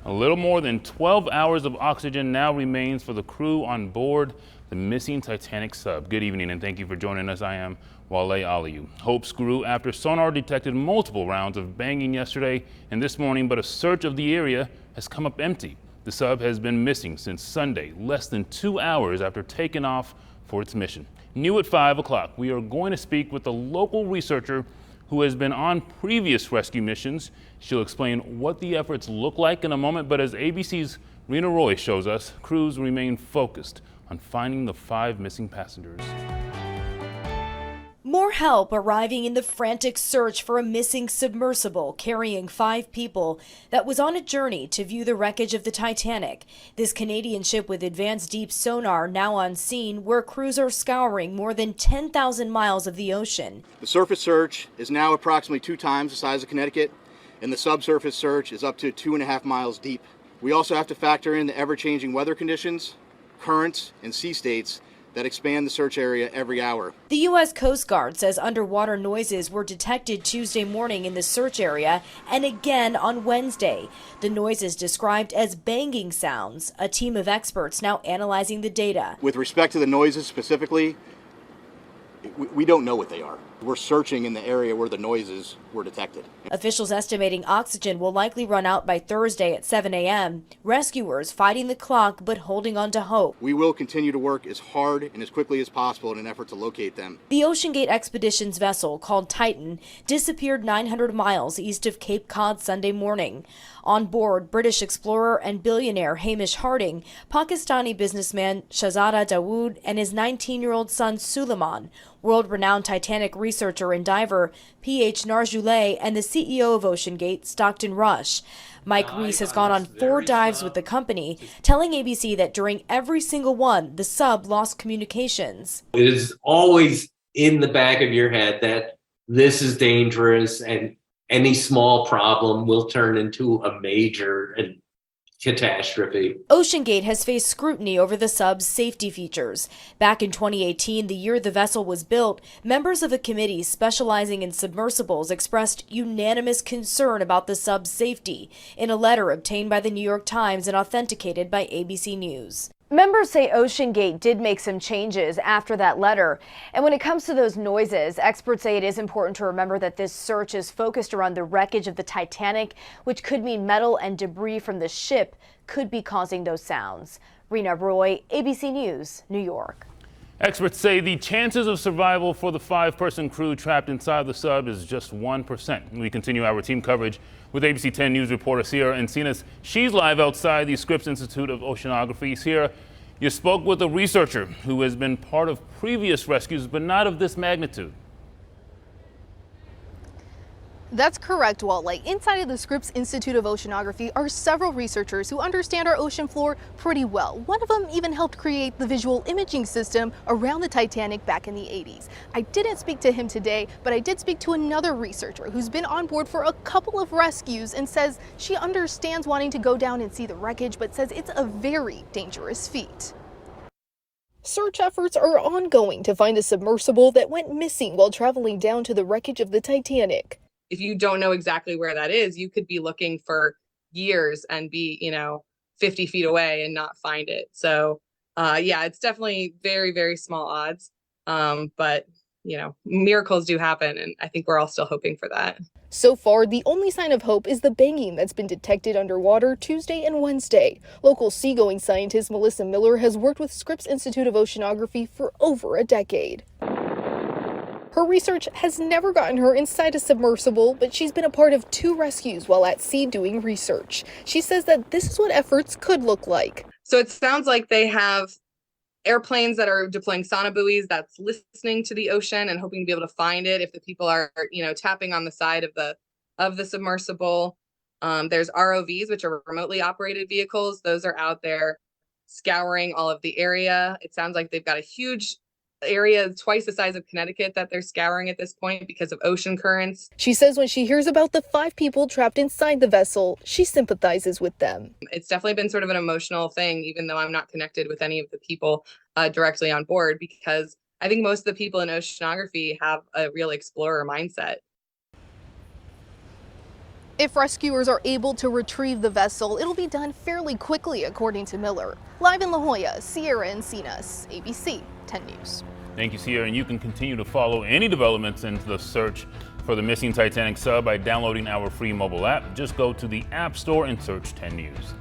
A little more than 12 hours of oxygen now remains for the crew on board the missing Titanic sub. Good evening and thank you for joining us. I am Wale Aliyu. Hopes grew after sonar detected multiple rounds of banging yesterday and this morning, but a search of the area has come up empty. The sub has been missing since Sunday, less than 2 hours after taking off for its mission. New at 5 o'clock, we are going to speak with a local researcher who has been on previous rescue missions. She'll explain what the efforts look like in a moment, but as ABC's Rena Roy shows us, crews remain focused on finding the 5 missing passengers. More help arriving in the frantic search for a missing submersible carrying 5 people that was on a journey to view the wreckage of the Titanic. This Canadian ship with advanced deep sonar now on scene where crews are scouring more than 10,000 miles of the ocean. The surface search is now approximately 2 times the size of Connecticut, and the subsurface search is up to 2.5 miles deep. We also have to factor in the ever-changing weather conditions, currents, and sea states that expand the search area every hour. The U.S. Coast Guard says underwater noises were detected Tuesday morning in the search area and again on Wednesday. The noises described as banging sounds. A team of experts now analyzing the data. With respect to the noises specifically, we don't know what they are. We're searching in the area where the noises were detected. Officials estimating oxygen will likely run out by Thursday at 7 a.m. Rescuers fighting the clock but holding on to hope. We will continue to work as hard and as quickly as possible in an effort to locate them. The OceanGate Expeditions vessel, called Titan, disappeared 900 miles east of Cape Cod Sunday morning. On board, British explorer and billionaire Hamish Harding, Pakistani businessman Shahzada Dawood, and his 19-year-old son Suleiman, world-renowned Titanic researcher and diver P.H. Narjuleh, and the CEO of OceanGate, Stockton Rush. Mike Reese has gone on 4 dives with the company, telling ABC that during every single one, the sub lost communications. It is always in the back of your head that this is dangerous and any small problem will turn into a major catastrophe. OceanGate has faced scrutiny over the sub's safety features. Back in 2018, the year the vessel was built, members of a committee specializing in submersibles expressed unanimous concern about the sub's safety in a letter obtained by the New York Times and authenticated by ABC News. Members say OceanGate did make some changes after that letter. And when it comes to those noises, experts say it is important to remember that this search is focused around the wreckage of the Titanic, which could mean metal and debris from the ship could be causing those sounds. Rena Roy, ABC News, New York. Experts say the chances of survival for the 5-person crew trapped inside the sub is just 1%. We continue our team coverage with ABC 10 News reporter Sierra Encinas. She's live outside the Scripps Institute of Oceanography. Sierra, you spoke with a researcher who has been part of previous rescues, but not of this magnitude. That's correct, Walt. Inside of the Scripps Institute of Oceanography are several researchers who understand our ocean floor pretty well. One of them even helped create the visual imaging system around the Titanic back in the 80s. I didn't speak to him today, but I did speak to another researcher who's been on board for a couple of rescues and says she understands wanting to go down and see the wreckage, but says it's a very dangerous feat. Search efforts are ongoing to find a submersible that went missing while traveling down to the wreckage of the Titanic. If you don't know exactly where that is, you could be looking for years and be, 50 feet away and not find it. So, yeah, it's definitely very, very small odds. But, miracles do happen. And I think we're all still hoping for that. So far, the only sign of hope is the banging that's been detected underwater Tuesday and Wednesday. Local seagoing scientist Melissa Miller has worked with Scripps Institute of Oceanography for over a decade. Her research has never gotten her inside a submersible, but she's been a part of 2 rescues while at sea doing research. She says that this is what efforts could look like. So it sounds like they have airplanes that are deploying sonobuoys that's listening to the ocean and hoping to be able to find it if the people are, tapping on the side of the submersible. There's ROVs, which are remotely operated vehicles. Those are out there scouring all of the area. It sounds like they've got a huge area twice the size of Connecticut that they're scouring at this point because of ocean currents. She says when she hears about the 5 people trapped inside the vessel, she sympathizes with them. It's definitely been sort of an emotional thing, even though I'm not connected with any of the people directly on board, because I think most of the people in oceanography have a real explorer mindset. If rescuers are able to retrieve the vessel, it'll be done fairly quickly, according to Miller. Live in La Jolla, Sierra Encinas, ABC 10 News. Thank you, Sierra, and you can continue to follow any developments into the search for the missing Titanic sub by downloading our free mobile app. Just go to the App Store and search 10 News.